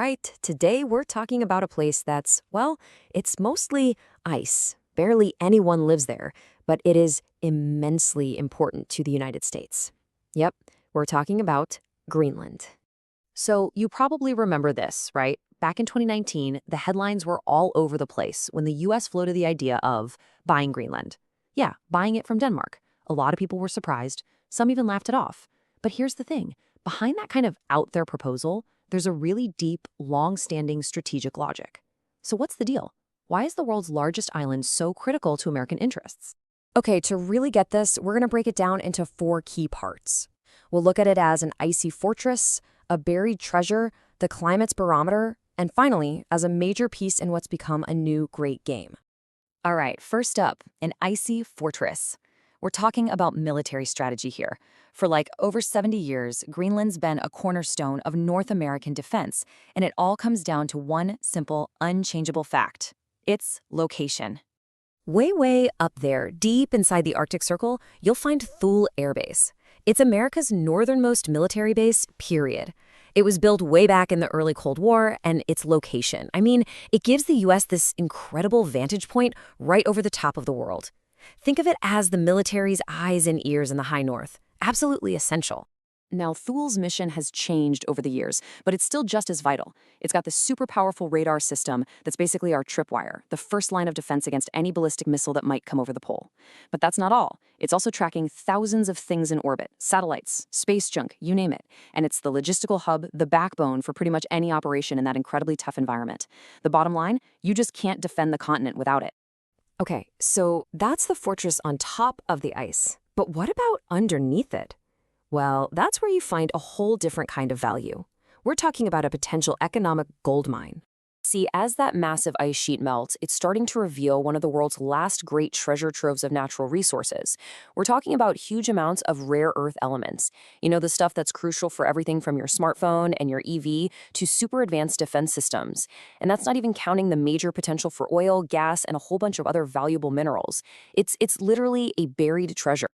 Right, today we're talking about a place that's, well, it's mostly ice. Barely anyone lives there, but it is immensely important to the United States. Yep, we're talking about Greenland. So you probably remember this, right? Back in 2019, the headlines were all over the place when the US floated the idea of buying Greenland. Yeah, buying it from Denmark. A lot of people were surprised. Some even laughed it off. But here's the thing. Behind that kind of out there proposal, there's a really deep, long-standing strategic logic. So what's the deal? Why is the world's largest island so critical to American interests? Okay, to really get this, we're going to break it down into four key parts. We'll look at it as an icy fortress, a buried treasure, the climate's barometer, and finally, as a major piece in what's become a new great game. All right, first up, an icy fortress. We're talking about military strategy here. For like over 70 years, Greenland's been a cornerstone of North American defense, and it all comes down to one simple, unchangeable fact. Its location. Way up there, deep inside the Arctic Circle, you'll find Thule Air Base. It's America's northernmost military base, period. It was built way back in the early Cold War, and its location, it gives the U.S. this incredible vantage point right over the top of the world. Think of it as the military's eyes and ears in the high north. Absolutely essential. Now, Thule's mission has changed over the years, but it's still just as vital. It's got this super powerful radar system that's basically our tripwire, the first line of defense against any ballistic missile that might come over the pole. But that's not all. It's also tracking thousands of things in orbit, satellites, space junk, you name it. And it's the logistical hub, the backbone for pretty much any operation in that incredibly tough environment. The bottom line, you just can't defend the continent without it. Okay, so that's the fortress on top of the ice. But what about underneath it? Well, that's where you find a whole different kind of value. We're talking about a potential economic gold mine. See, as that massive ice sheet melts, it's starting to reveal one of the world's last great treasure troves of natural resources. We're talking about huge amounts of rare earth elements. You know, the stuff that's crucial for everything from your smartphone and your EV to super advanced defense systems. And that's not even counting the major potential for oil, gas, and a whole bunch of other valuable minerals. It's literally a buried treasure.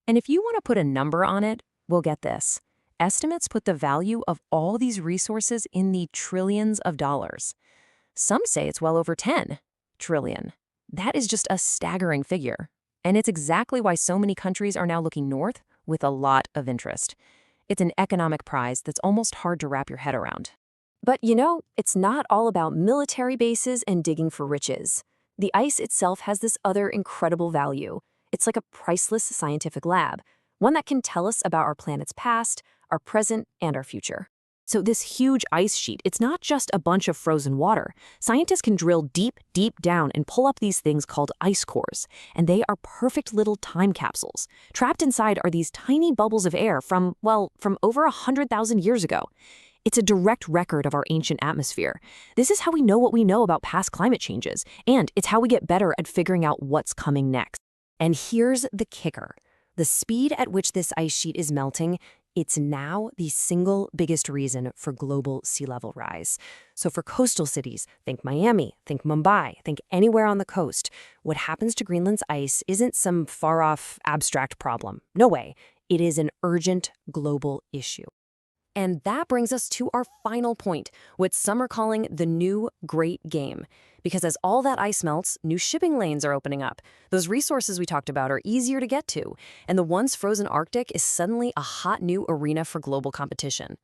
And if you want to put a number on it, we'll get this. Estimates put the value of all these resources in the trillions of dollars. Some say it's well over 10 trillion. That is just a staggering figure. And it's exactly why so many countries are now looking north with a lot of interest. It's an economic prize that's almost hard to wrap your head around. But it's not all about military bases and digging for riches. The ice itself has this other incredible value. It's like a priceless scientific lab, one that can tell us about our planet's past, our present, and our future. So this huge ice sheet, it's not just a bunch of frozen water. Scientists can drill deep down and pull up these things called ice cores, and they are perfect little time capsules. Trapped inside are these tiny bubbles of air from over 100,000 years ago. It's a direct record of our ancient atmosphere. This is how we know what we know about past climate changes, and it's how we get better at figuring out what's coming next. And here's the kicker. The speed at which this ice sheet is melting, it's now the single biggest reason for global sea level rise. So for coastal cities, think Miami, think Mumbai, think anywhere on the coast. What happens to Greenland's ice isn't some far-off abstract problem. No way. It is an urgent global issue. And that brings us to our final point, what some are calling the new great game. Because as all that ice melts, new shipping lanes are opening up. Those resources we talked about are easier to get to, and the once frozen Arctic is suddenly a hot new arena for global competition.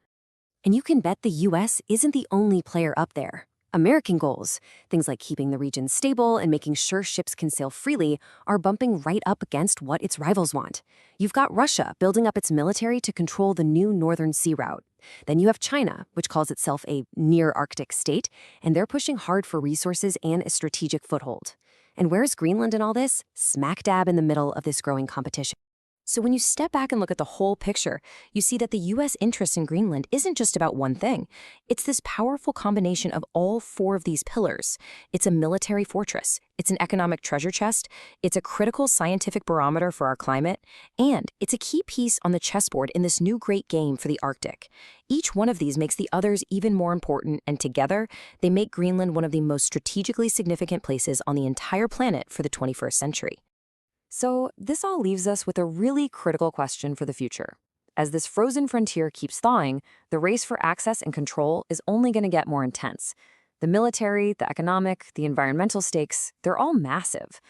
And you can bet the US isn't the only player up there. American goals, things like keeping the region stable and making sure ships can sail freely, are bumping right up against what its rivals want. You've got Russia building up its military to control the new northern sea route. Then you have China, which calls itself a near-Arctic state, and they're pushing hard for resources and a strategic foothold. And where's Greenland in all this? Smack dab in the middle of this growing competition. So when you step back and look at the whole picture, you see that the U.S. interest in Greenland isn't just about one thing. It's this powerful combination of all four of these pillars. It's a military fortress, it's an economic treasure chest, it's a critical scientific barometer for our climate, and it's a key piece on the chessboard in this new great game for the Arctic. Each one of these makes the others even more important, and together, they make Greenland one of the most strategically significant places on the entire planet for the 21st century. So this all leaves us with a really critical question for the future. As this frozen frontier keeps thawing, the race for access and control is only going to get more intense. The military, the economic, the environmental stakes, they're all massive,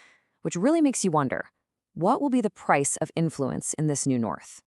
which really makes you wonder, what will be the price of influence in this new North?